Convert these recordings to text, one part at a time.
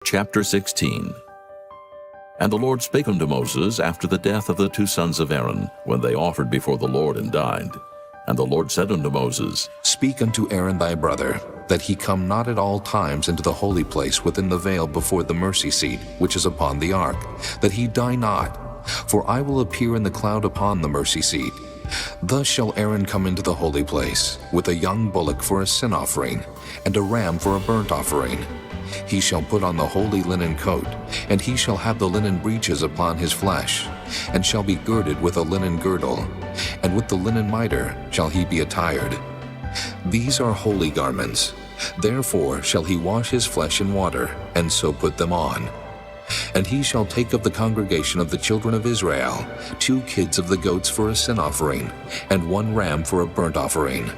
Chapter 16. And the Lord spake unto Moses after the death of the two sons of Aaron, when they offered before the Lord and died. And the Lord said unto Moses, Speak unto Aaron thy brother, that he come not at all times into the holy place within the veil before the mercy seat, which is upon the ark, that he die not. For I will appear in the cloud upon the mercy seat. Thus shall Aaron come into the holy place, with a young bullock for a sin offering, and a ram for a burnt offering. He shall put on the holy linen coat, and he shall have the linen breeches upon his flesh, and shall be girded with a linen girdle, and with the linen mitre shall he be attired. These are holy garments. Therefore shall he wash his flesh in water, and so put them on. And he shall take of the congregation of the children of Israel 2 kids of the goats for a sin offering, and 1 ram for a burnt offering.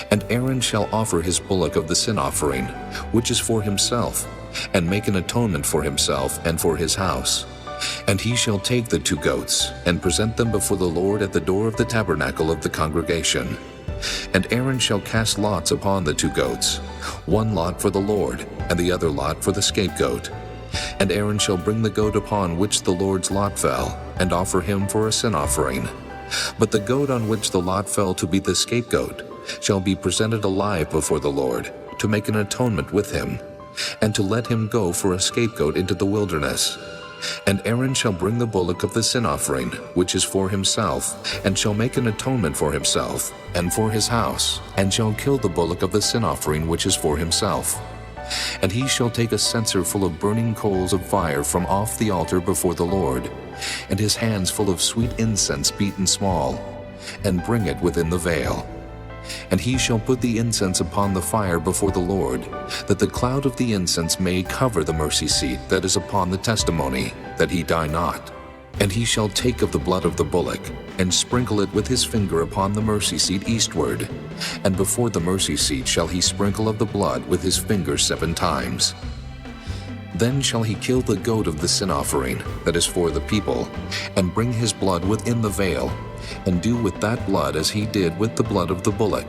And Aaron shall offer his bullock of the sin offering, which is for himself, and make an atonement for himself and for his house. And he shall take the 2 goats, and present them before the Lord at the door of the tabernacle of the congregation. And Aaron shall cast lots upon the 2 goats, 1 lot for the Lord, and the other lot for the scapegoat. And Aaron shall bring the goat upon which the Lord's lot fell, and offer him for a sin offering. But the goat on which the lot fell to be the scapegoat shall be presented alive before the Lord, to make an atonement with him, and to let him go for a scapegoat into the wilderness. And Aaron shall bring the bullock of the sin offering, which is for himself, and shall make an atonement for himself, and for his house, and shall kill the bullock of the sin offering which is for himself. And he shall take a censer full of burning coals of fire from off the altar before the Lord, and his hands full of sweet incense beaten small, and bring it within the veil. And he shall put the incense upon the fire before the Lord, that the cloud of the incense may cover the mercy seat that is upon the testimony, that he die not. And he shall take of the blood of the bullock, and sprinkle it with his finger upon the mercy seat eastward. And before the mercy seat shall he sprinkle of the blood with his finger 7 times. Then shall he kill the goat of the sin offering, that is for the people, and bring his blood within the veil, and do with that blood as he did with the blood of the bullock,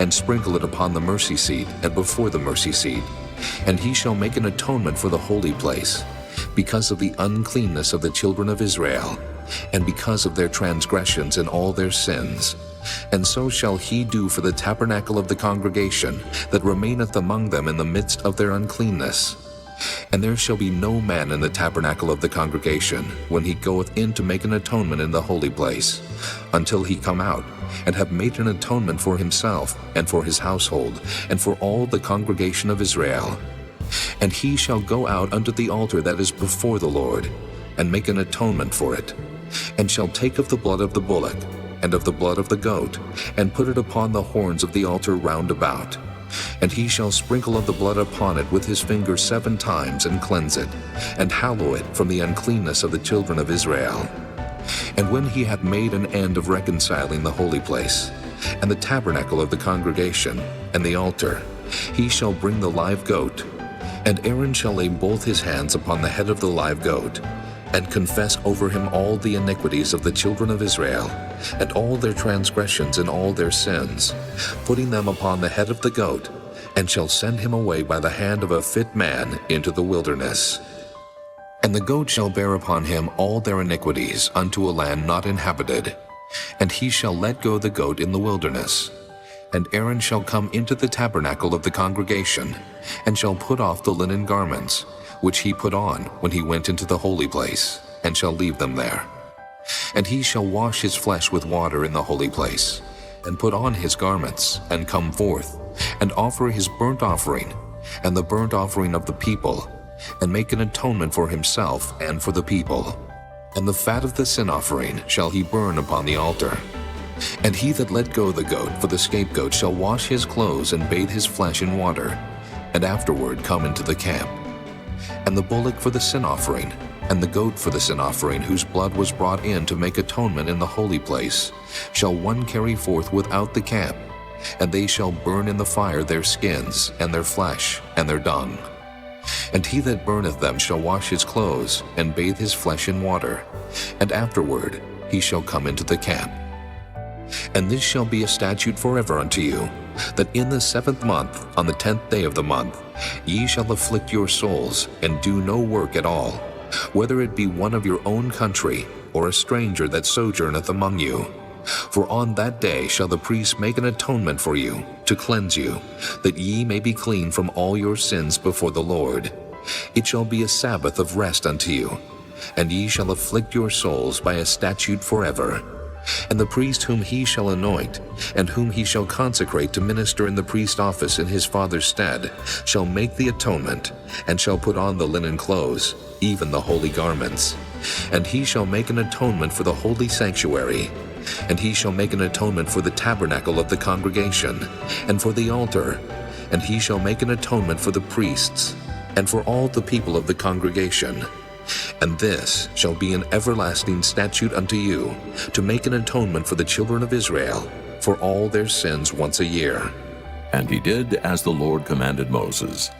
and sprinkle it upon the mercy seat and before the mercy seat. And he shall make an atonement for the holy place, because of the uncleanness of the children of Israel, and because of their transgressions and all their sins. And so shall he do for the tabernacle of the congregation that remaineth among them in the midst of their uncleanness. And there shall be no man in the tabernacle of the congregation, when he goeth in to make an atonement in the holy place, until he come out, and have made an atonement for himself, and for his household, and for all the congregation of Israel. And he shall go out unto the altar that is before the Lord, and make an atonement for it, and shall take of the blood of the bullock, and of the blood of the goat, and put it upon the horns of the altar round about. And he shall sprinkle of the blood upon it with his finger 7 times, and cleanse it, and hallow it from the uncleanness of the children of Israel. And when he hath made an end of reconciling the holy place, and the tabernacle of the congregation, and the altar, he shall bring the live goat. And Aaron shall lay both his hands upon the head of the live goat, and confess over him all the iniquities of the children of Israel, and all their transgressions and all their sins, putting them upon the head of the goat, and shall send him away by the hand of a fit man into the wilderness. And the goat shall bear upon him all their iniquities unto a land not inhabited, and he shall let go the goat in the wilderness. And Aaron shall come into the tabernacle of the congregation, and shall put off the linen garments, which he put on when he went into the holy place, and shall leave them there. And he shall wash his flesh with water in the holy place, and put on his garments, and come forth, and offer his burnt offering, and the burnt offering of the people, and make an atonement for himself and for the people. And the fat of the sin offering shall he burn upon the altar. And he that let go the goat for the scapegoat shall wash his clothes and bathe his flesh in water, and afterward come into the camp. And the bullock for the sin offering, and the goat for the sin offering, whose blood was brought in to make atonement in the holy place, shall one carry forth without the camp, and they shall burn in the fire their skins, and their flesh, and their dung. And he that burneth them shall wash his clothes, and bathe his flesh in water, and afterward he shall come into the camp. And this shall be a statute forever unto you, that in the 7th month, on the 10th day of the month, ye shall afflict your souls, and do no work at all, whether it be one of your own country, or a stranger that sojourneth among you. For on that day shall the priest make an atonement for you, to cleanse you, that ye may be clean from all your sins before the Lord. It shall be a Sabbath of rest unto you, and ye shall afflict your souls by a statute forever. And the priest whom he shall anoint, and whom he shall consecrate to minister in the priest office in his father's stead, shall make the atonement, and shall put on the linen clothes, even the holy garments. And he shall make an atonement for the holy sanctuary. And he shall make an atonement for the tabernacle of the congregation, and for the altar. And he shall make an atonement for the priests, and for all the people of the congregation. And this shall be an everlasting statute unto you, to make an atonement for the children of Israel, for all their sins once a year. And he did as the Lord commanded Moses.